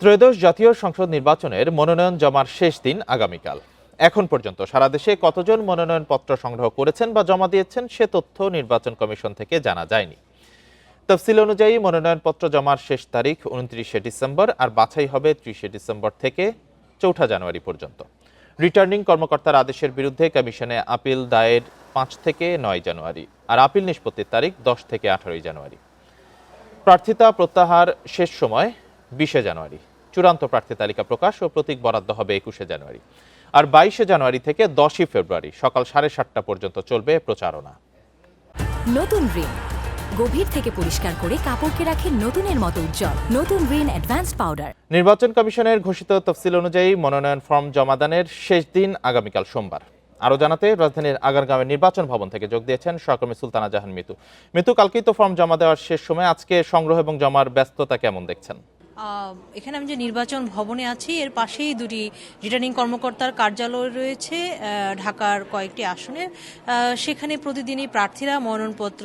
ত্রয়োদশ জাতীয় সংসদ নির্বাচনের মনোনয়ন জমার শেষ দিন আগামীকাল। এখন পর্যন্ত সারা দেশে কতজন মনোনয়নপত্র সংগ্রহ করেছেন বা জমা দিয়েছেন সে তথ্য নির্বাচন কমিশন থেকে জানা যায়নি। তফসিল অনুযায়ী মনোনয়নপত্র জমার শেষ তারিখ 29শে ডিসেম্বর, আর বাছাই হবে 30শে ডিসেম্বর থেকে 4 জানুয়ারি পর্যন্ত। রিটার্নিং কর্মকর্তার আদেশের বিরুদ্ধে কমিশনে আপিল দায়ের 5 থেকে 9 জানুয়ারি, আর আপিল নিষ্পত্তির তারিখ 10 থেকে 18 জানুয়ারি। প্রার্থিতা প্রত্যাহার শেষ সময় 20শে জানুয়ারি। চূড়ান্ত প্রার্থী তালিকা প্রকাশ ও প্রতীক বরাদ্দ হবে 21শে জানুয়ারি। আর 22শে জানুয়ারি থেকে 10ই ফেব্রুয়ারি সকাল 7:30টা পর্যন্ত চলবে প্রচারণা। নতুন রিন গভীর থেকে পরিষ্কার করে কাপড়কে রাখে নতুনের মতো উজ্জ্বল। নতুন রিন অ্যাডভান্সড পাউডার। নির্বাচন কমিশনের ঘোষিত তফসিল অনুযায়ী মনোনয়ন ফর্ম জমাদানের শেষ দিন আগামীকাল সোমবার। আরও জানাতে রাজধানীর আগারগাঁওয়ের নির্বাচন ভবন থেকে যোগ দিয়েছেন সহকর্মী সুলতানা জাহান মিতু। মিতু, কালকেই তো ফর্ম জমা দেওয়ার শেষ সময়, আজকে সংগ্রহ এবং জমার ব্যস্ততা কেমন দেখছেন? এখানে আমি যে নির্বাচন ভবনে আছি এর পাশেই দুটি রিটার্নিং কর্মকর্তার কার্যালয় রয়েছে ঢাকার কয়েকটি আসনে। সেখানে প্রতিদিনই প্রার্থীরা মনোনয়নপত্র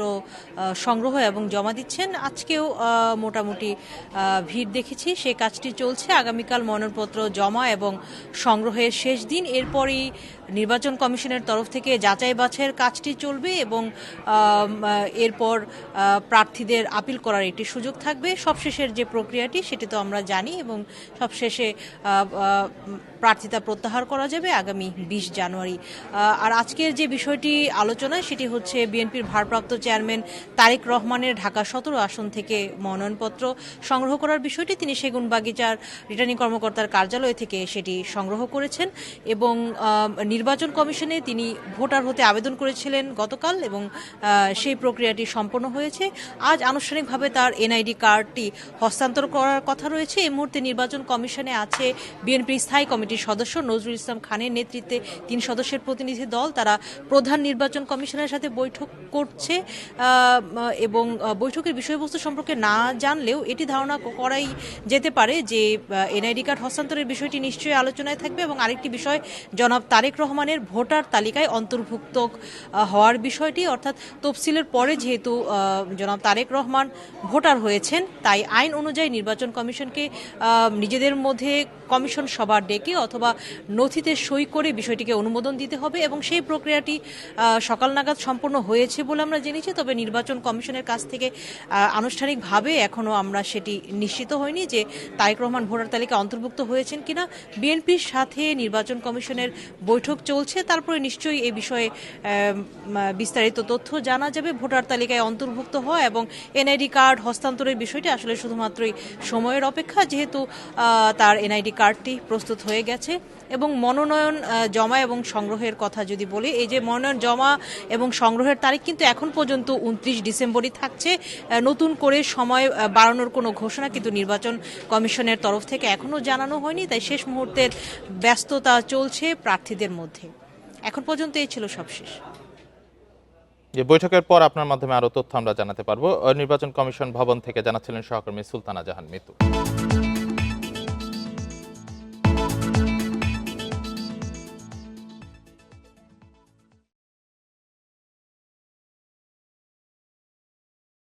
সংগ্রহ এবং জমা দিচ্ছেন। আজকেও মোটামুটি ভিড় দেখেছি, সে কাজটি চলছে। আগামীকাল মনোনয়নপত্র জমা এবং সংগ্রহের শেষ দিন। এরপরই নির্বাচন কমিশনের তরফ থেকে যাচাই বাছাইয়ের কাজটি চলবে এবং এরপর প্রার্থীদের আপিল করার একটি সুযোগ থাকবে। সবশেষের যে প্রক্রিয়াটি সেটি তো আমরা জানি, এবং সবশেষে প্রার্থিতা প্রত্যাহার করা যাবে আগামী 20 জানুয়ারি। আর আজকের যে বিষয়টি আলোচনায় সেটি হচ্ছে বিএনপির ভারপ্রাপ্ত চেয়ারম্যান তারেক রহমানের ঢাকা 17 আসন থেকে মনোনয়নপত্র সংগ্রহ করার বিষয়টি। তিনি সেগুনবাগিচার রিটার্নিং কর্মকর্তার কার্যালয় থেকে সেটি সংগ্রহ করেছেন এবং নির্বাচন কমিশনে তিনি ভোটার হতে আবেদন করেছিলেন গতকাল, এবং সেই প্রক্রিয়াটি সম্পন্ন হয়েছে। আজ আনুষ্ঠানিকভাবে তার এনআইডি কার্ডটি হস্তান্তর করার কথা রয়েছে। এই মুহূর্তে নির্বাচন কমিশনে আছে বিএনপির স্থায়ী কমিটির সদস্য নজরুল ইসলাম খানের নেতৃত্বে 3 সদস্যের প্রতিনিধি দল। তারা প্রধান নির্বাচন কমিশনের সাথে বৈঠক করছে এবং বৈঠকের বিষয়বস্তু সম্পর্কে না জানলেও এটি ধারণা করাই যেতে পারে যে এনআইডি কার্ড হস্তান্তরের বিষয়টি নিশ্চয়ই আলোচনায় থাকবে। এবং আরেকটি বিষয়, জনাব তারেক রহমানের ভোটার তালিকায় অন্তর্ভুক্ত হওয়ার বিষয়টি, অর্থাৎ তফসিলের পরে যেহেতু জনাব তারেক রহমান ভোটার হয়েছেন, তাই আইন অনুযায়ী নির্বাচন কমিশনকে নিজেদের মধ্যে কমিশন সভা ডেকে অথবা নথিতে সই করে বিষয়টিকে অনুমোদন দিতে হবে, এবং সেই প্রক্রিয়াটি সকাল নাগাদ সম্পন্ন হয়েছে বলে আমরা জেনেছি। তবে নির্বাচন কমিশনের কাছ থেকে আনুষ্ঠানিকভাবে এখনও আমরা সেটি নিশ্চিত হয়নি যে তারেক রহমান ভোটার তালিকায় অন্তর্ভুক্ত হয়েছেন কিনা। বিএনপির সাথে নির্বাচন কমিশনের বৈঠক চলছে, তারপরে নিশ্চয়ই এই বিষয়ে বিস্তারিত তথ্য জানা যাবে। ভোটার তালিকায় অন্তর্ভুক্ত হওয়া এবং এনআইডি কার্ড হস্তান্তরের বিষয়টি আসলে শুধুমাত্রই সময়ের অপেক্ষা, যেহেতু তার এনআইডি কার্ডটি প্রস্তুত হয়ে গেছে। এবং মনোনয়ন জমা এবং সংগ্রহের কথা যদি বলি, এই যে মনোনয়ন জমা এবং সংগ্রহের তারিখ কিন্তু এখন পর্যন্ত 29 ডিসেম্বরই থাকছে। নতুন করে সময় বাড়ানোর কোনো ঘোষণা কিন্তু নির্বাচন কমিশনের তরফ থেকে এখনও জানানো হয়নি। তাই শেষ মুহূর্তের ব্যস্ততা চলছে প্রার্থীদের মধ্যে। এখন পর্যন্ত এই ছিল সবশেষ। যে বৈঠকের পর আপনার মাধ্যমে আরো তথ্য আমরা জানাতে পারবো। নির্বাচন কমিশন ভবন থেকে জানাচ্ছিলেন সহকর্মী সুলতানা জাহান মিতু।